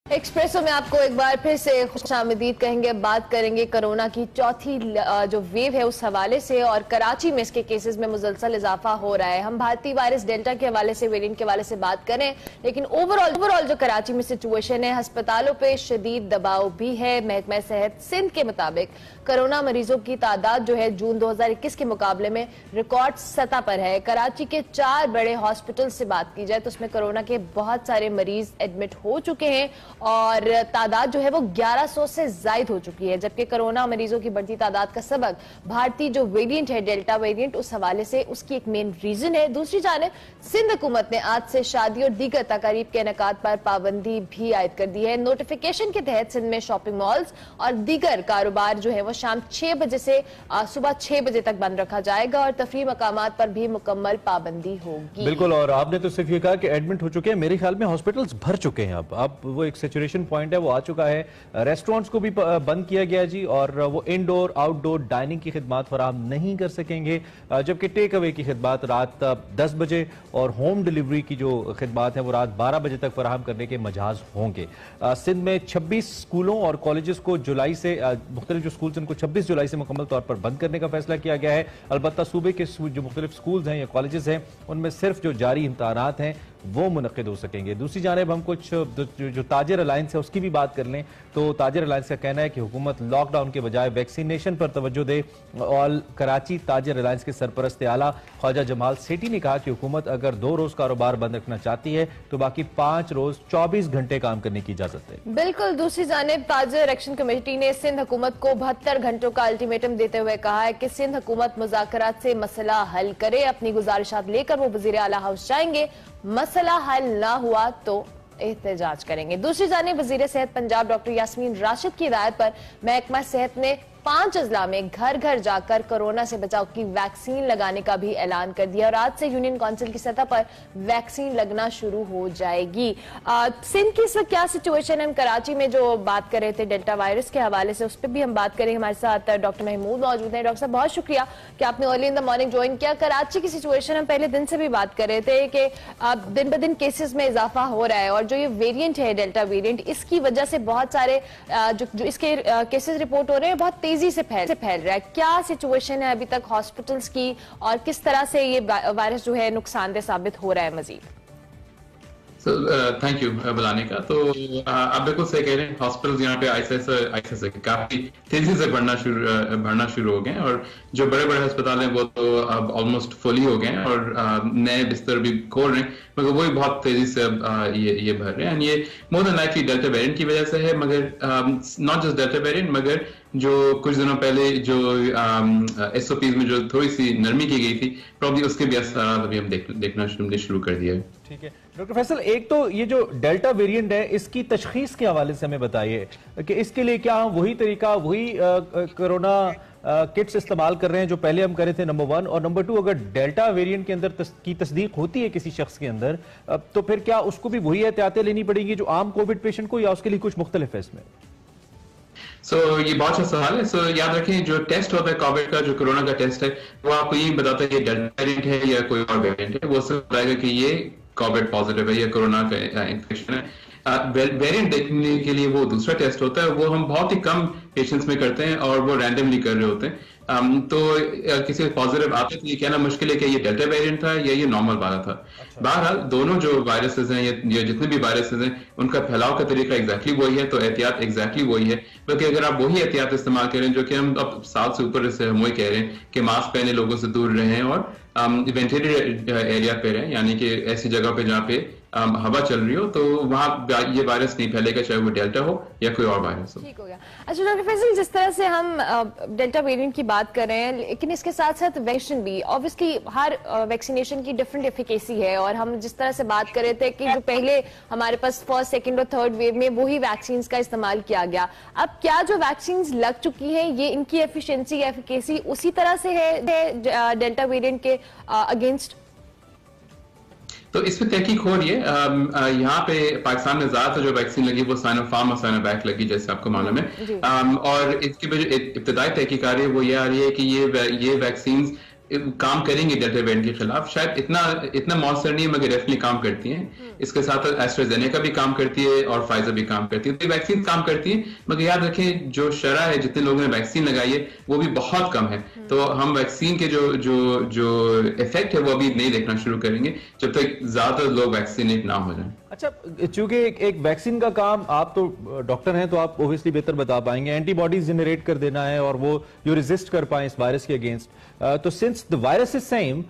Espresso में आपको एक बार फिर से खुशामदीद कहेंगे। बात करेंगे कोरोना की चौथी जो वेव है उस हवाले से, और कराची में इसके केसेस में मुसलसल इजाफा हो रहा है। हम भारतीय वायरस डेल्टा के हवाले से, वेरिएंट के हवाले से बात करें, लेकिन ओवरऑल जो कराची में सिचुएशन है, अस्पतालों पे शदीद दबाव भी है। महकमा सेहत सिंध के मुताबिक कोरोना मरीजों की तादाद जो है जून 2021 के मुकाबले में रिकॉर्ड सतह पर है। कराची के 4 बड़े हॉस्पिटल से बात की जाए तो उसमें कोरोना के बहुत सारे मरीज एडमिट हो चुके हैं और तादाद जो है वो 1100 से जायद हो चुकी है। जबकि कोरोना मरीजों की बढ़ती तादाद का सबब भारतीय जो वेरिएंट है, डेल्टा वेरिएंट, उस हवाले से उसकी एक मेन रीजन है। दूसरी जानिब सिंध हुकूमत ने आज से शादी और दीगर तकारीब के इनेकाद पर पाबंदी भी आयद कर दी है। नोटिफिकेशन के तहत सिंध में शॉपिंग मॉल्स और दीगर कारोबार जो है वो शाम 6 बजे से सुबह 6 बजे तक बंद रखा जाएगा और तफरीह मकामात पर भी मुकम्मल पाबंदी होगी। बिल्कुल, और आपने तो सिर्फ ये कहा कि एडमिट हो चुके हैं, मेरे ख्याल में हॉस्पिटल्स भर चुके हैं। अब वो एक सैचुरेशन पॉइंट है, वो आ चुका है। रेस्टोरेंट्स को भी बंद किया गया जी, और वो इंडोर आउटडोर डाइनिंग की खिदमत फराहम नहीं कर सकेंगे, जबकि टेक अवे की खिदमत रात 10 बजे और होम डिलीवरी की जो खिदमत है वो रात 12 बजे तक फराहम करने के मजाज होंगे। सिंध में 26 स्कूलों और कॉलेजेस को जुलाई से, मुख्तलिफ जो स्कूल उनको 26 जुलाई से मुकम्मल तौर पर बंद करने का फैसला किया गया है। अलबत्ता सूबे के जो मुख्तलिफ स्कूल हैं या कॉलेजेस हैं उनमें सिर्फ जो जारी इम्तहानात हैं वो मुनक्किद हो सकेंगे। दूसरी जानिब हम कुछ जो ताजिर अलायंस है उसकी भी बात कर लें तो ताजिर अलायंस का कहना है कि हुकूमत लॉकडाउन के बजाय वैक्सीनेशन पर तवज्जो दे। और कराची ताजिर अलायंस के सरपरस्त आला ख्वाजा जमाल सेठी ने कहा कि हुकूमत अगर 2 रोज कारोबार बंद रखना चाहती है तो बाकी 5 रोज 24 घंटे काम करने की इजाजत है। बिल्कुल। दूसरी जानिब ताजिर एक्शन कमेटी ने सिंध हुकूमत को 72 घंटों का अल्टीमेटम देते हुए कहा है कि सिंध हुकूमत मुज़ाकरात से मसला हल करे। अपनी गुजारिशात लेकर वो वज़ीर आला हाउस जाएंगे, मसला हल ना हुआ तो एहतजाज करेंगे। दूसरी जानिब वज़ीर सेहत पंजाब डॉक्टर यास्मीन राशिद की हिदायत पर महकमा सेहत ने 5 अजला में घर घर जाकर कोरोना से बचाव की वैक्सीन लगाने का भी ऐलान कर दिया और आज से यूनियन काउंसिल की सतह पर वैक्सीन लगना शुरू हो जाएगी। सिंध की इस वक्त क्या सिचुएशन है? हम कराची में जो बात कर रहे थे डेल्टा वायरस के हवाले से, उस पर भी हम बात करेंगे। हमारे साथ डॉक्टर महमूद मौजूद हैं। डॉक्टर साहब, बहुत शुक्रिया कि आपने early in the morning join किया। कराची की सिचुएशन हम पहले दिन से भी बात कर रहे थे कि दिन ब दिन केसेस में इजाफा हो रहा है और जो ये वेरिएंट है डेल्टा वेरिएंट, इसकी वजह से बहुत सारे जो इसके केसेस रिपोर्ट हो रहे हैं बहुत तेजी से फैल रहा है। क्या सिचुएशन है अभी तक हॉस्पिटल्स की और किस तरह से ये वायरस जो है नुकसानदेह साबित हो रहा है मजीद? थैंक यू बुलाने का। तो आप बिल्कुल सही कह रहे हैं, हॉस्पिटल्स यहाँ पे ऐसे काफी तेजी से बढ़ना शुरू हो गए हैं और जो बड़े बड़े अस्पताल हैं वो तो अब ऑलमोस्ट फुल ही हो गए हैं और नए बिस्तर भी खोल रहे हैं, मगर वो भी बहुत तेजी से अब ये भर रहे हैं। ये more than likely delta variant की वजह से है, मगर नॉट जस्ट डेल्टा वेरिएंट, मगर जो कुछ दिनों पहले जो SOPs में जो थोड़ी सी नरमी की गई थी, प्रॉब्ली उसके भी असर अभी हम देखना शुरू कर दिया है। ठीक है डॉक्टर फैसल, एक तो ये जो डेल्टा वेरिएंट है इसकी तशखीस के हवाले से हमें बताइए कि इसके लिए क्या हम वही तरीका, वही कोरोना किट्स इस्तेमाल कर रहे हैं जो पहले हम कर रहे थे, नंबर 1, और नंबर 2, अगर डेल्टा वेरिएंट के अंदर की तस्दीक होती है किसी शख्स के अंदर तो फिर क्या उसको भी वही एहतियातें लेनी पड़ेंगी जो आम कोविड पेशेंट को, या उसके लिए कुछ मुख्तलिफ है इसमें? ये बहुत अच्छा सवाल है। याद रखें, जो टेस्ट होता है कोविड का, जो कोरोना का टेस्ट है, वो आपको ये बताता है कि डेल्टा वेरिएंट है या कोई और वेरिएंट है। वो सब बताएगा कि ये कोविड पॉजिटिव है या कोरोना का इन्फेक्शन है। वेरिएंट देखने के लिए वो दूसरा टेस्ट होता है, वो हम बहुत ही कम पेशेंट्स में करते हैं और वो रैंडमली कर रहे होते हैं। तो किसी पॉजिटिव आते तो ये कहना मुश्किल है कि ये डेल्टा वेरिएंट था या ये नॉर्मल वाला था। बहरहाल दोनों जो वायरसेस हैं या जितने भी वायरसेस हैं उनका फैलाव का तरीका एग्जैक्टली वही है, तो एहतियात एग्जैक्टली वही है। बल्कि अगर आप वही एहतियात इस्तेमाल करें जो कि हम अब 7 से ऊपर से हम वही कह रहे हैं कि मास्क पहने, लोगों से दूर रहें और वेंटिलेटेड एरिया पे रहें, यानी कि ऐसी जगह पे जहाँ पे हवा चल रही हो, तो वहां ये वायरस नहीं फैलेगा, चाहे वो डेल्टा हो या कोई और वायरस हो। ठीक हो गया। अच्छा डॉक्टर फैसल, जिस तरह से हम डेल्टा वेरिएंट की बात कर रहे हैं, लेकिन इसके साथ साथ वैक्सीन भी, ऑब्वियसली हर वैक्सीनेशन की डिफरेंट एफिकेसी है और हम जिस तरह से बात कर रहे थे कि जो पहले हमारे पास फर्स्ट, सेकंड और थर्ड वेव में वही वैक्सीन का इस्तेमाल किया गया, अब क्या जो वैक्सीन लग चुकी है ये इनकी एफिशिएंसी या एफिकेसी उसी तरह से है डेल्टा वेरिएंट के अगेंस्ट? तो इस पर तहकीक हो रही है। यहाँ पे पाकिस्तान में ज्यादातर जो वैक्सीन लगी वो साइनोफार्म और साइनोवैक लगी, जैसे आपको मालूम है। और इसकी जो इब्तदाई तहकीक आ रही है वो ये आ रही है कि ये वैक्सीन काम करेंगे डेल्टा वेरिएंट के खिलाफ। शायद इतना मौसर नहीं है, मगर डेफिनेटली काम करती हैं। इसके साथ एस्ट्राजेनेका भी काम करती है और फाइजर भी काम करती है। तो वैक्सीन काम करती है, मगर याद रखें जो शरह है, जितने लोगों ने वैक्सीन लगाई है वो भी बहुत कम है। तो हम वैक्सीन के जो जो जो इफेक्ट है वो अभी नहीं देखना शुरू करेंगे जब तक ज्यादा लोग वैक्सीनेट ना हो जाए। अच्छा, चूंकि एक वैक्सीन का काम, आप तो डॉक्टर हैं तो आप ओब्वियसली बेहतर बता पाएंगे, एंटीबॉडीज जनरेट कर देना है और वो जो रेजिस्ट कर पाए इस वायरस के अगेंस्ट। तो since the virus is same,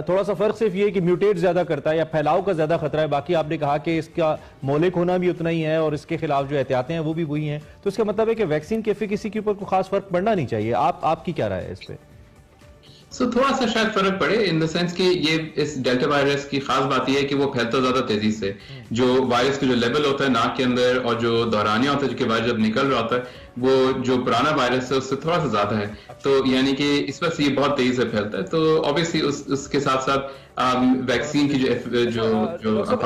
थोड़ा सा फर्क सिर्फ ये कि म्यूटेट ज्यादा करता है या फैलाव का ज्यादा खतरा है, बाकी आपने कहा कि इसका मौलिक होना भी उतना ही है और इसके खिलाफ जो एहतियातें हैं वो भी वही हैं। तो इसका मतलब है कि वैक्सीन की एफिकेसी के ऊपर कोई खास फर्क पड़ना नहीं चाहिए। आपकी क्या राय है इस पे? थोड़ा सा शायद फर्क पड़े इन द सेंस कि ये इस डेल्टा वायरस की खास बात यह है कि वो फैलता ज्यादा तेजी से। जो वायरस का जो लेवल होता है नाक के अंदर और जो दौरानिया होता है जो कि वायरस जब निकल रहा होता है वो जो पुराना वायरस है उससे थोड़ा सा ज्यादा है। तो यानी कि इस वजह से ये बहुत तेजी से फैलता है। तो ऑब्वियसली उसके साथ साथ वैक्सीन की जो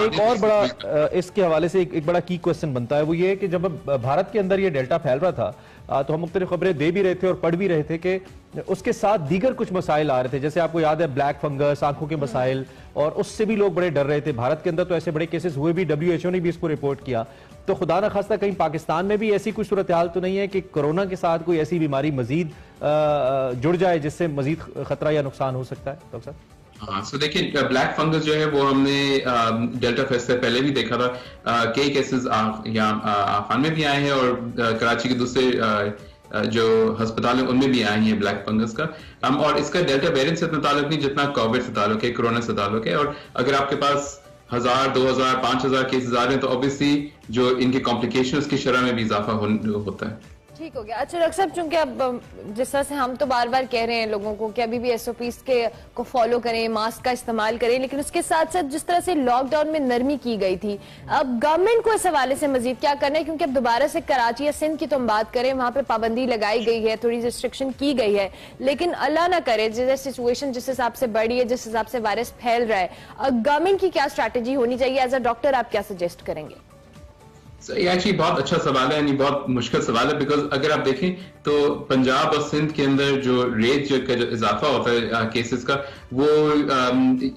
एक और बड़ा इसके हवाले से एक बड़ा की क्वेश्चन बनता है, वो ये है कि जब भारत के अंदर ये डेल्टा फैल रहा था तो हम मुख्तलिफ खबरें दे भी रहे थे और पढ़ भी रहे थे कि उसके साथ दीगर कुछ मसाइल आ रहे थे। जैसे आपको याद है ब्लैक फंगस, आंखों के मसाइल, और उससे भी लोग बड़े डर रहे थे। भारत के अंदर तो ऐसे बड़े केसेस हुए भी, WHO ने भी इसको रिपोर्ट किया। तो खुदा न खास्ता कहीं पाकिस्तान में भी ऐसी कुछ सूरत हाल तो नहीं है कि कोरोना के साथ कोई ऐसी बीमारी मजीद जुड़ जाए जिससे मजीद खतरा या नुकसान हो सकता है? डॉक्टर साहब, हाँ, सो देखिए ब्लैक फंगस जो है वो हमने डेल्टा फेस्ट से पहले भी देखा था। कई केसेस आफान में भी आए हैं और कराची के दूसरे जो अस्पताल है उनमें भी आई है ब्लैक फंगस का। और इसका डेल्टा वेरिएंट से इतना ताल्लुक नहीं जितना कोविड से ताल्लुक है, कोरोना से ताल्लुक है। और अगर आपके पास 1000, 2000, 5000 केसेस आ रहे हैं तो ऑब्वियसली जो इनके कॉम्प्लिकेशन उसकी शरह में भी इजाफा होता है। ठीक हो गया। अच्छा डॉक्टर साहब, चूंकि अब जिस तरह से हम तो बार बार कह रहे हैं लोगों को कि अभी भी SOPs को फॉलो करें, मास्क का इस्तेमाल करें, लेकिन उसके साथ साथ जिस तरह से लॉकडाउन में नरमी की गई थी, अब गवर्नमेंट को इस हवाले से मजीद क्या करना है? क्योंकि अब दोबारा से कराची या सिंध की तो हम बात करें, वहां पे पाबंदी लगाई गई है, थोड़ी रिस्ट्रिक्शन की गई है, लेकिन अल्लाह ना करे जैसे सिचुएशन जिस हिसाब से बढ़ी है, जिस हिसाब से वायरस फैल रहा है, गवर्नमेंट की क्या स्ट्रैटेजी होनी चाहिए? एज अ डॉक्टर आप क्या सजेस्ट करेंगे? ये एक्चुअली बहुत अच्छा सवाल है, यानी बहुत मुश्किल सवाल है। बिकॉज अगर आप देखें तो पंजाब और सिंध के अंदर जो रेट का जो इजाफा होता है केसेस का वो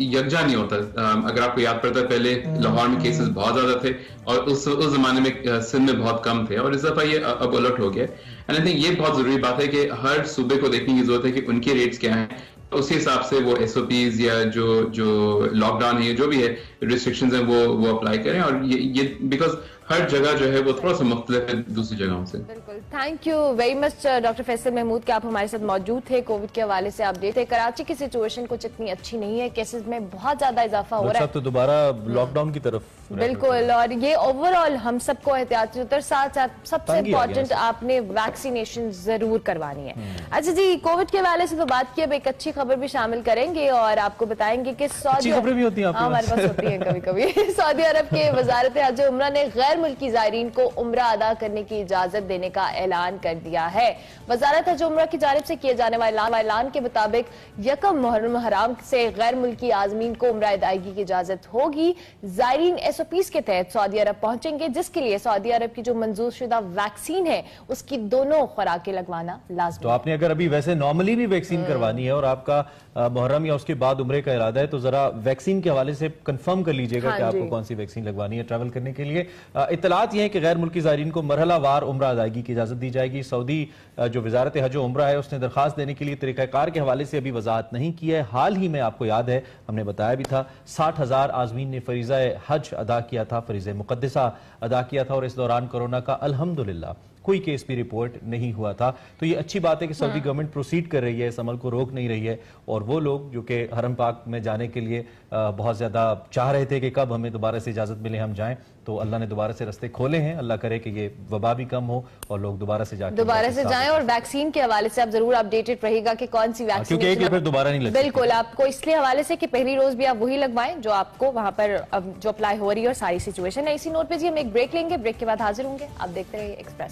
यकजा नहीं होता। अगर आपको याद पड़ता है पहले लाहौर में केसेस बहुत ज्यादा थे और उस जमाने में सिंध में बहुत कम थे, और इस दफा ये अब उलट हो गया। एंड आई थिंक ये बहुत जरूरी बात है कि हर सूबे को देखने की जरूरत है कि उनके रेट्स क्या हैं, उसी हिसाब से वो SOPs या जो लॉकडाउन है, जो भी है रिस्ट्रिक्शंस हैं, वो अप्लाई करें। और ये बिकॉज हर जगह जो है वो थोड़ा सा मुख्तलिफ है दूसरी जगहों से। बिल्कुल। Thank you very much doctor Faisal Mahmood कि आप हमारे साथ मौजूद थे, कोविड के हवाले से अपडेट है। कराची की सिचुएशन कुछ इतनी अच्छी नहीं है, केसेस में बहुत ज्यादा इजाफा हो रहा है, तो दोबारा लॉकडाउन की तरफ बिल्कुल। और ये ओवरऑल हम सबको एहतियात जरूरत, साथ साथ सबसे इम्पोर्टेंट आपने वैक्सीनेशन जरूर करवानी है। अच्छा जी, कोविड के हवाले से तो बात की, अब एक अच्छी खबर भी शामिल करेंगे और आपको बताएंगे कि सऊदी खबरें भी होती हैं हमारे पास होती है कभी कभी। सऊदी अरब के वजारत हज उम्रा ने गैर मुल्की ज़ायरीन को उम्रा अदा करने की इजाजत देने का ऐलान कर दिया है। वजारत हज उम्रा की जानिब से किए जाने वाले ऐलान के मुताबिक 1 मुहर्रम हराम से गैर मुल्की आजमीन को उम्रा अदायगी की इजाजत होगी। ज़ायरीन SOPs के तहत सऊदी अरब पहुंचेंगे, जिसके लिए सऊदी अरब की जो मंजूर शुदा वैक्सीन है उसकी दोनों खुराकें लगवाना लाजमी। तो आपने अगर अभी वैसे नॉर्मली भी वैक्सीन करवानी है और आपका मुहर्रम या उसके बाद उम्रे का इरादा है तो जरा वैक्सीन के हवाले से कंफर्म कर लीजिएगा कि आपको कौन सी वैक्सीन लगवानी है ट्रैवल करने के लिए। इत्तलात ये है कि गैर मुल्की ज़ायरीन को मरहलावार उम्रा अदायगी की इजाजत दी जाएगी। सऊदी जो वजारत हज उम्रा है उसने दरखास्त देने के लिए तरीकाकार के हवाले से अभी वजाहत नहीं की है। हाल ही में आपको याद है हमने बताया भी था 60,000 आजमीन ने फरीज़ा हज अदा किया था, फरीज़ा मुक़द्दसा अदा किया था, और इस दौरान कोरोना का अल्हम्दुलिल्लाह कोई केस भी रिपोर्ट नहीं हुआ था। तो ये अच्छी बात है कि सऊदी गवर्नमेंट प्रोसीड कर रही है, इस अमल को रोक नहीं रही है। और वो लोग जो कि हरम पाक में जाने के लिए बहुत ज्यादा चाह रहे थे कि कब हमें दोबारा से इजाजत मिले हम जाएं, तो अल्लाह ने दोबारा से रास्ते खोले हैं। अल्लाह करे कि ये वबा भी कम हो और लोग दोबारा से जाएं। और वैक्सीन के हवाले से आप जरूर अपडेटेड रहिएगा कि कौन सी वैक्सीन, क्योंकि एक फिर दोबारा नहीं लगती। बिल्कुल, आपको इसलिए हवाले से कि पहली रोज भी आप वही लगवाएं जो आपको वहां पर जो अप्लाई हो रही है और सारी सिचुएशन है। इसी नोट पे जी हम एक ब्रेक लेंगे, ब्रेक के बाद हाजिर होंगे। आप देखते रहिए एक्सप्रेस।